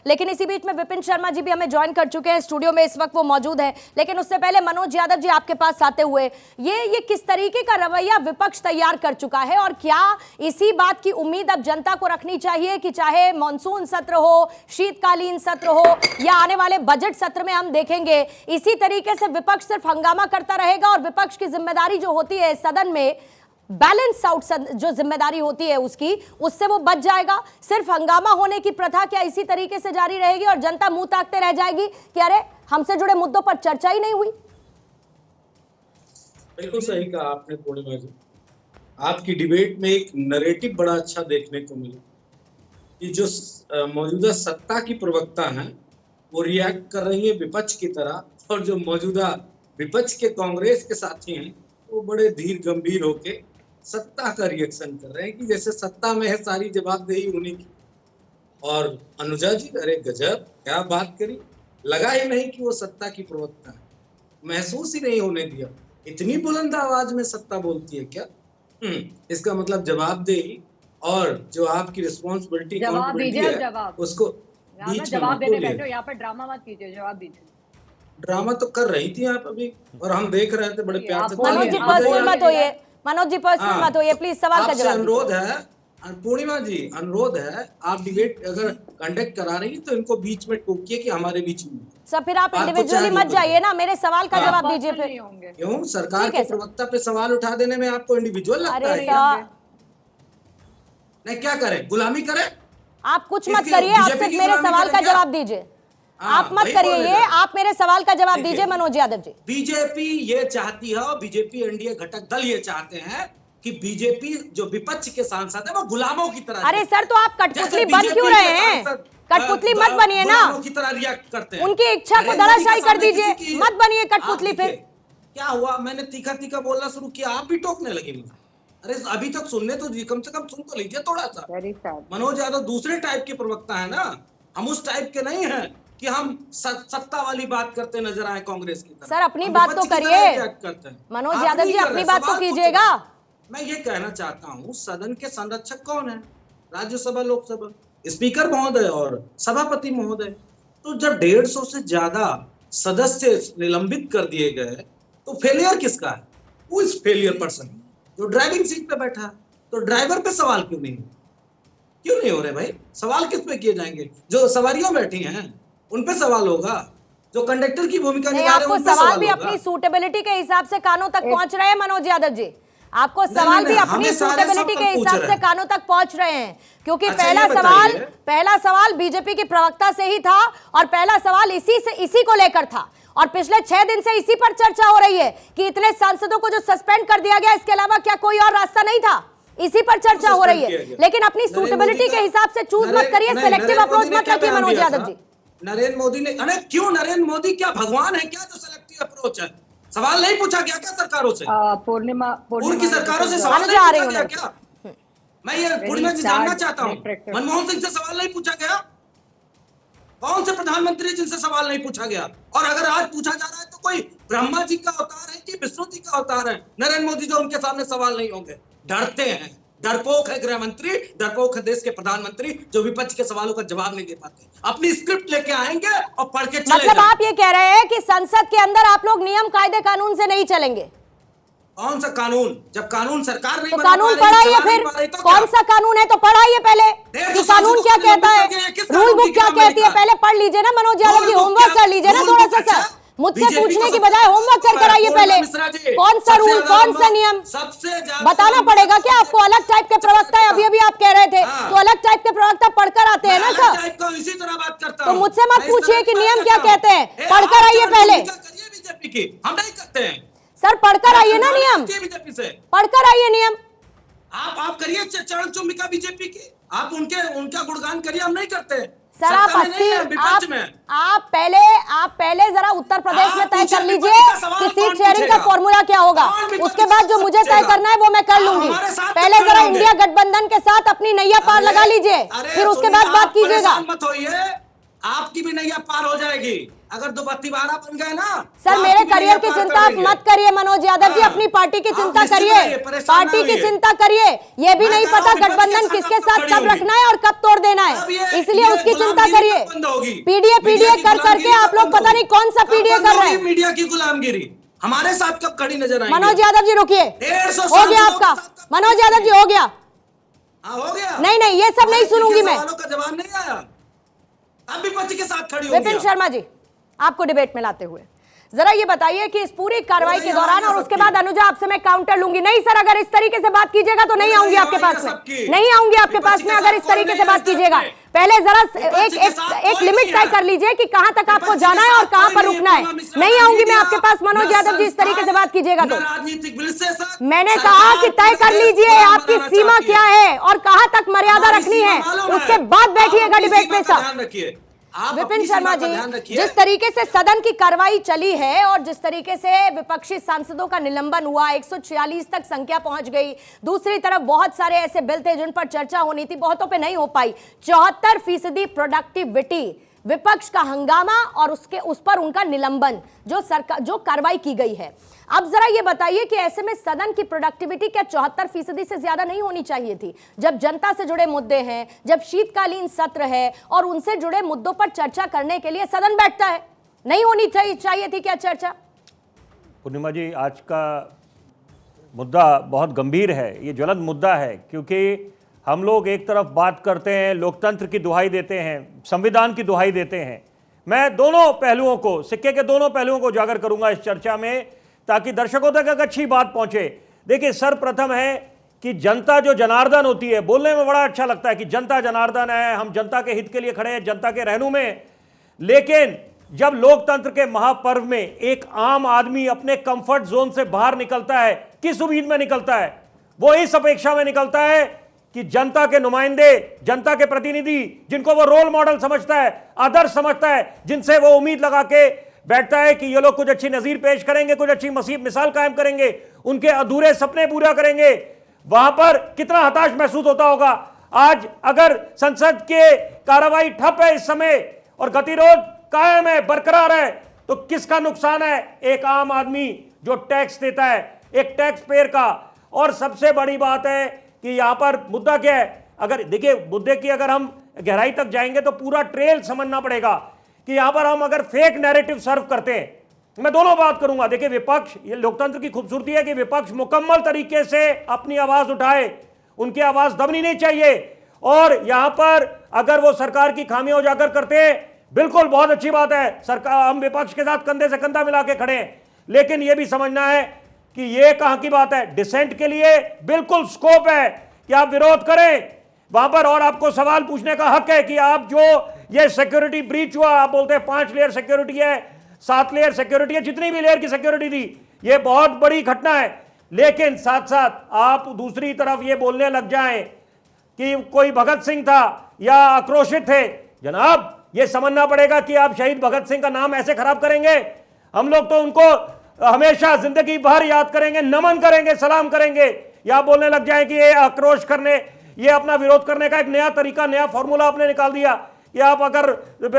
लेकिन इसी बीच में विपिन शर्मा जी भी हमें ज्वाइन कर चुके हैं स्टूडियो में, इस वक्त वो मौजूद है। लेकिन उससे पहले मनोज यादव जी आपके पास आते हुए, ये किस तरीके का रवैया विपक्ष तैयार कर चुका है और क्या इसी बात की उम्मीद अब जनता को रखनी चाहिए कि चाहे मॉनसून सत्र हो, शीतकालीन सत्र हो या आने वाले बजट सत्र में हम देखेंगे इसी तरीके से विपक्ष सिर्फ हंगामा करता रहेगा और विपक्ष की जिम्मेदारी जो होती है सदन में बैलेंस आउट जो जिम्मेदारी होती है उसकी, उससे वो बच जाएगा? सिर्फ हंगामा होने की प्रथा क्या इसी तरीके से जारी रहेगी और जनता मुंह ताकते रह जाएगी कि अरे हमसे जुड़े मुद्दों पर चर्चा ही नहीं हुई? बिल्कुल सही कहा आपने पूर्णिमा जी। आपकी डिबेट में एक नैरेटिव बड़ा अच्छा देखने को मिला कि जो मौजूदा सत्ता की प्रवक्ता हैं वो रिएक्ट कर रही है विपक्ष की तरह, और जो मौजूदा विपक्ष के कांग्रेस के साथी हैं वो बड़े धीर गंभीर होके सत्ता का रिएक्शन कर रहे हैं कि जैसे सत्ता में है सारी जवाबदेही उन्हीं की। और अनुजा जी, अरे गजब, क्या बात करी, लगा ही नहीं कि वो सत्ता की प्रवक्ता है, महसूस ही नहीं होने दिया। इतनी बुलंद आवाज में सत्ता बोलती है क्या? इसका मतलब जवाबदेही और जो आपकी रिस्पॉन्सिबिलिटी है उसको बीच जवाब देने बैठो, यहाँ पर ड्रामा मत कीजिए, जवाब दीजिए। ड्रामा तो कर रही थी आप अभी और हम देख रहे थे बड़े प्यार से। मनोज जी पर्सनल मत होइए, मनोज जी पर्सनल मत होइए प्लीज, सवाल का जवाब अनुरोध है पूर्णिमा जी, अनुरोध है आप डिबेट अगर कंडक्ट करा रही तो इनको बीच में टोकिए कि हमारे बीच में। सर फिर आप इंडिविजुअली मत जाइए ना, मेरे सवाल का जवाब दीजिए फिर। क्यों सरकार के प्रवक्ता पे सवाल उठा देने में आपको इंडिविजुअल लगता है? नहीं, क्या करें, गुलामी करें? आप कुछ मत करिए, आप सिर्फ मेरे सवाल का जवाब दीजिए। आप मत करिए ये, आप मेरे सवाल का जवाब दीजिए मनोज यादव जी। बीजेपी ये चाहती है, बीजेपी एनडीए घटक दल ये चाहते हैं कि बीजेपी जो विपक्ष के सांसद है वो गुलामों की तरह। अरे सर तो आप कठपुतली बन क्यों रहे हैं? कठपुतली मत बनिए ना, की तरह रिएक्ट करते हैं। उनकी इच्छा को धराशायी कर दीजिए, मत बनिए कठपुतली। फिर क्या हुआ, मैंने तीखा तीखा बोलना शुरू किया, आप भी टोकने लगे मुझे। अरे अभी तक सुनने तो कम से कम सुन तो लीजिए थोड़ा सा। मनोज यादव दूसरे टाइप के प्रवक्ता है ना, हम उस टाइप के नहीं है कि हम सत्ता वाली बात करते नजर आए कांग्रेस की तरफ। सर अपनी बात तो करिए मनोज यादव जी, अपनी बात तो कीजिएगा। मैं ये कहना चाहता हूँ सदन के संरक्षक कौन है? राज्यसभा, लोकसभा, स्पीकर महोदय और सभापति महोदय। तो जब 150 से ज्यादा सदस्य निलंबित कर दिए गए तो फेलियर किसका है? वो इस फेलियर पर्सन जो ड्राइविंग सीट पे बैठा है। तो ड्राइवर पे सवाल क्यों नहीं हो रहे भाई? सवाल किस पे किए जाएंगे? जो सवारियां बैठी हैं उन पे सवाल होगा, जो कंडक्टर की भूमिका निभा रहे हैं उन पे सवाल भी अपनी सूटेबिलिटी के हिसाब से कानों तक पहुंच रहे हैं मनोज यादव जी, आपको सवाल भी अपनी सूटेबिलिटी के हिसाब से कानों तक पहुंच रहे हैं। क्योंकि पहला सवाल बीजेपी की प्रवक्ता से ही था और पहला सवाल इसी को लेकर था और पिछले 6 दिन से इसी पर चर्चा हो रही है कि इतने सांसदों को जो सस्पेंड कर दिया गया, इसके अलावा क्या कोई और रास्ता नहीं था? इसी पर चर्चा हो रही है। लेकिन अपनी सूटेबिलिटी के हिसाब से चूज मत करिए, सिलेक्टिव अप्रोच मत रखिए मनोज यादव जी। नरेंद्र मोदी ने, अरे क्यों नरेंद्र मोदी क्या भगवान है क्या जो सिलेक्टिव अप्रोच है? सवाल नहीं पूछा गया क्या सरकारों से? पूर्णिमा की सरकारों से सवाल नहीं पूछा गया क्या? मैं ये पूर्णिमा जी जानना चाहता हूँ, मनमोहन सिंह से सवाल नहीं पूछा गया? कौन से प्रधानमंत्री जिनसे सवाल नहीं पूछा गया? और अगर आज पूछा जा रहा है तो कोई ब्रह्मा जी का अवतार है कि विष्णु जी का अवतार है नरेंद्र मोदी जो उनके सामने सवाल नहीं होंगे? डरते हैं, डरपोक है गृह मंत्री, डरपोक है देश के प्रधानमंत्री जो विपक्ष के सवालों का जवाब नहीं दे पाते। अपनी स्क्रिप्ट लेके आएंगे और पढ़ के चले मतलब आप ये कह रहे हैं कि संसद के अंदर आप लोग नियम कायदे कानून से नहीं चलेंगे? कौन सा कानून? जब कानून सरकार नहीं तो कानून पढ़ाइए, फिर कौन सा कानून है तो पढ़ाइए पहले कि कानून क्या कहता है, रूल बुक क्या कहती है, पहले पढ़ लीजिए ना मनोज यादव जी, होमवर्क कर लीजिए ना थोड़ा सा। सर मुझसे पूछने की बजाय होमवर्क कर आइए पहले, कौन सा रूल, कौन सा नियम बताना पड़ेगा क्या आपको? अलग टाइप के प्रवक्ता है, अभी आप कह रहे थे, तो अलग टाइप के प्रवक्ता पढ़कर आते हैं ना सर। इसी तरह बात करता तो मुझसे मत पूछिए कि नियम क्या कहते हैं, पढ़कर आइए पहले। बीजेपी की हम नहीं करते हैं सर, पढ़कर आइए ना नियम, बीजेपी से पढ़कर आइए नियम। आप करिए चरण चुम्बिका बीजेपी की, आप उनका गुणगान करिए, हम नहीं करते। सर आप पहले जरा उत्तर प्रदेश में तय कर लीजिए कि सीट शेयरिंग का फॉर्मूला क्या होगा, उसके बाद जो मुझे तय करना है वो मैं कर लूंगी। पहले जरा इंडिया गठबंधन के साथ अपनी नैया पार लगा लीजिए, फिर उसके बाद बात कीजिएगा। आपकी भी नैया पार हो जाएगी अगर दो बत्तीवारा बन गए ना। सर तो मेरे आपकी भी करियर नैया की पार चिंता कर आप लेंगे। मत करिए मनोज यादव जी, हाँ, अपनी पार्टी की आप चिंता निश्चित करिए, रहिए, परेशान ना पार्टी की होइए। चिंता करिए। ये भी मैं नहीं कह रहा पता हूं, विपक्ष गठबंधन के किसके साथ साथ खड़ी कब होंगी। रखना है और कब तोड़ देना अब है, इसलिए उसकी चिंता गुलामगिरी करिए। कब बंद होगी? पीडीए मीडिया पीडीए की कर करके गुलामगिरी आप कब लोग बंद पता होगी? नहीं कौन सा कब पीडीए बंद कर रहे होगी हैं। मीडिया की गुलामगिरी? हमारे साथ कब खड़ी नजर आएंगे? मनोज यादव जी रुकिए, 150 हो गया सांसदों आपका। के साथ कब मनोज खड़ी यादव जी होगी? हो गया। हाँ, हो गया। नहीं नहीं ये सब नहीं हमारे सुनूंगी मैं। सवालों का जवाब नहीं आया। अब विपक्ष के साथ खड़ी होगी विपिन आप। शर्मा जी, आपको डिबेट में लाते हुए जरा ये बताइए कि इस पूरी कार्रवाई के दौरान, और उसके बाद अनुजा आपसे मैं काउंटर लूंगी। नहीं सर, अगर इस तरीके से बात कीजिएगा तो नहीं आऊंगी आपके पास में, नहीं आऊंगी आपके पास में अगर इस तरीके से बात कीजिएगा। पहले जरा एक लिमिट तय कर लीजिए कि कहां तक आपको जाना है और कहां पर रुकना है। नहीं आऊंगी मैं आपके पास मनोज यादव जी, इस तरीके से बात कीजिएगा तो। राजनीतिक विश्लेषक मैंने कहा कि तय कर लीजिए आपकी सीमा क्या है और कहां तक मर्यादा रखनी है, उसके बाद बैठिएगा डिबेट में सब। विपिन शर्मा जी, जिस तरीके से सदन की कार्रवाई चली है और जिस तरीके से विपक्षी सांसदों का निलंबन हुआ, 146 तक संख्या पहुंच गई। दूसरी तरफ बहुत सारे ऐसे बिल थे जिन पर चर्चा होनी थी, बहुतों पे नहीं हो पाई। 74% प्रोडक्टिविटी, विपक्ष का हंगामा और उस पर उनका निलंबन, जो कार्रवाई की गई है। अब जरा ये बताइए कि ऐसे में सदन की प्रोडक्टिविटी क्या 74% से ज्यादा नहीं होनी चाहिए थी? जब जनता से जुड़े मुद्दे हैं, जब शीतकालीन सत्र है और उनसे जुड़े मुद्दों पर चर्चा करने के लिए सदन बैठता है, नहीं होनी चाहिए थी क्या चर्चा? पूर्णिमा जी, आज का मुद्दा बहुत गंभीर है, ये ज्वलंत मुद्दा है, क्योंकि हम लोग एक तरफ बात करते हैं, लोकतंत्र की दुहाई देते हैं, संविधान की दुहाई देते हैं। मैं दोनों पहलुओं को, सिक्के के दोनों पहलुओं को उजागर करूंगा इस चर्चा में, ताकि दर्शकों तक एक अच्छी बात पहुंचे। देखिए, सर्वप्रथम है कि जनता जो जनार्दन होती है, बोलने में बड़ा अच्छा लगता है कि जनता जनार्दन है, हम जनता के हित के लिए खड़े हैं, जनता के रहनुमे में। लेकिन जब लोकतंत्र के महापर्व में एक आम आदमी अपने कंफर्ट जोन से बाहर निकलता है, किस उम्मीद में निकलता है? वो इस अपेक्षा में निकलता है कि जनता के नुमाइंदे, जनता के प्रतिनिधि, जिनको वो रोल मॉडल समझता है, आदर्श समझता है, जिनसे वो उम्मीद लगा के बैठता है कि ये लोग कुछ अच्छी नजीर पेश करेंगे, कुछ अच्छी मिसाल कायम करेंगे, उनके अधूरे सपने पूरा करेंगे, वहां पर कितना हताश महसूस होता होगा। आज अगर संसद के कार्रवाई ठप है इस समय और गतिरोध कायम है, बरकरार है, तो किसका नुकसान है? एक आम आदमी जो टैक्स देता है, एक टैक्स पेयर का। और सबसे बड़ी बात है कि यहां पर मुद्दा क्या है? अगर देखिए, मुद्दे की अगर हम गहराई तक जाएंगे तो पूरा ट्रेल समझना पड़ेगा कि यहां पर हम अगर फेक नैरेटिव सर्व करते हैं। मैं दोनों बात करूंगा। देखिए, विपक्ष, ये लोकतंत्र की खूबसूरती है कि विपक्ष मुकम्मल तरीके से अपनी आवाज उठाए, उनकी आवाज दबनी नहीं चाहिए। और यहां पर अगर वो सरकार की खामियां उजागर करते हैं, बिल्कुल बहुत अच्छी बात है, सरकार, हम विपक्ष के साथ कंधे से कंधा मिला के खड़े हैं। लेकिन यह भी समझना है कि यह कहां की बात है। डिसेंट के लिए बिल्कुल स्कोप है कि आप विरोध करें वहां पर, और आपको सवाल पूछने का हक है कि आप जो ये सिक्योरिटी ब्रीच हुआ, आप बोलते हैं 5 लेयर सिक्योरिटी है, 7 लेयर सिक्योरिटी है, जितनी भी लेयर की सिक्योरिटी थी, ये बहुत बड़ी घटना है। लेकिन साथ साथ आप दूसरी तरफ ये बोलने लग जाएं कि कोई भगत सिंह था या आक्रोशित थे। जनाब, ये समझना पड़ेगा कि आप शहीद भगत सिंह का नाम ऐसे खराब करेंगे? हम लोग तो उनको हमेशा जिंदगी भर याद करेंगे, नमन करेंगे, सलाम करेंगे। या बोलने लग जाए कि ये आक्रोश करने, ये अपना विरोध करने का एक नया तरीका, नया फॉर्मूला आपने निकाल दिया कि आप अगर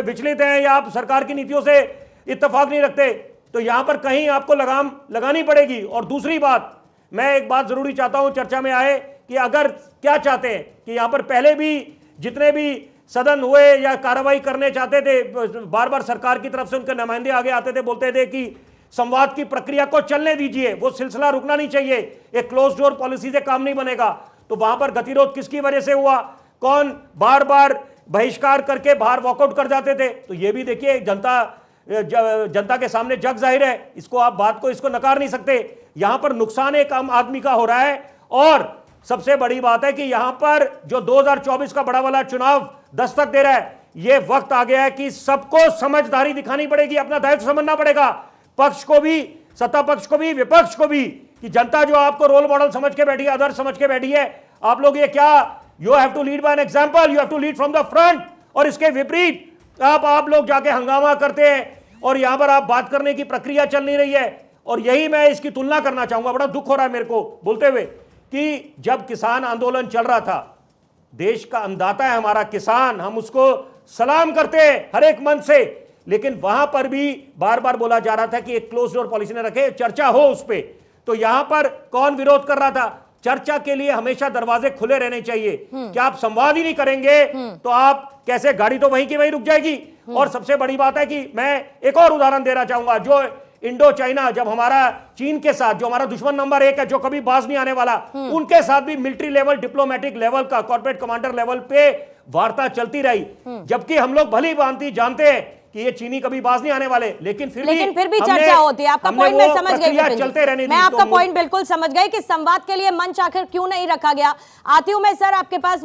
विचलित हैं या आप सरकार की नीतियों से इत्तेफाक नहीं रखते, तो यहां पर कहीं आपको लगाम लगानी पड़ेगी। और दूसरी बात, मैं एक बात जरूरी चाहता हूं चर्चा में आए कि अगर क्या चाहते हैं कि यहां पर पहले भी जितने भी सदन हुए या कार्रवाई करने चाहते थे, बार बार सरकार की तरफ से उनके नुमाइंदे आगे आते थे, बोलते थे कि संवाद की प्रक्रिया को चलने दीजिए, वो सिलसिला रुकना नहीं चाहिए, एक क्लोज डोर पॉलिसी से काम नहीं बनेगा। तो वहां पर गतिरोध किसकी वजह से हुआ? कौन बार बार बहिष्कार करके बाहर वॉकआउट कर जाते थे? तो ये भी देखिए, जनता के सामने जग जाहिर है, इसको आप बात को इसको नकार नहीं सकते। यहां पर नुकसान एक आम आदमी का हो रहा है। और सबसे बड़ी बात है कि यहां पर जो 2024 का बड़ा वाला चुनाव दस्तक दे रहा है, यह वक्त आ गया है कि सबको समझदारी दिखानी पड़ेगी, अपना दायित्व समझना पड़ेगा, पक्ष को भी, सत्ता पक्ष को भी, विपक्ष को भी, कि जनता जो आपको रोल मॉडल समझ के बैठी है, आदर्श समझ के बैठी है, आप लोग ये क्या, you have to lead by an example, you have to lead from the front. और इसके विपरीत आप लोग जाके हंगामा करते हैं और यहां पर आप बात करने की प्रक्रिया चल नहीं रही है। और यही मैं इसकी तुलना करना चाहूंगा, बड़ा दुख हो रहा है मेरे को बोलते हुए कि जब किसान आंदोलन चल रहा था, देश का अन्नदाता है हमारा किसान, हम उसको सलाम करते हैं हर एक मन से, लेकिन वहां पर भी बार बार बोला जा रहा था कि एक क्लोज डोर पॉलिसी ने रखे, चर्चा हो उस पे। तो यहां पर कौन विरोध कर रहा था? चर्चा के लिए हमेशा दरवाजे खुले रहने चाहिए। क्या आप संवाद ही नहीं करेंगे तो आप कैसे, गाड़ी तो वहीं की वहीं रुक जाएगी। और सबसे बड़ी बात है कि मैं एक और उदाहरण देना चाहूंगा, जो इंडो चाइना, जब हमारा चीन के साथ, जो हमारा दुश्मन नंबर 1 है, जो कभी बाज नहीं आने वाला, उनके साथ भी मिलिट्री लेवल, डिप्लोमेटिक लेवल का, कॉर्पोरेट कमांडर लेवल पे वार्ता चलती रही। जबकि हम लोग भली भांति जानते हैं कि ये चीनी कभी बाज नहीं आने वाले, लेकिन फिर भी चर्चा होती है। आपका पॉइंट मैं समझ गई, चलते रहने मैं आपका पॉइंट बिल्कुल समझ गई कि संवाद के लिए मंच आखिर क्यों नहीं रखा गया। आती हूं मैं सर आपके पास।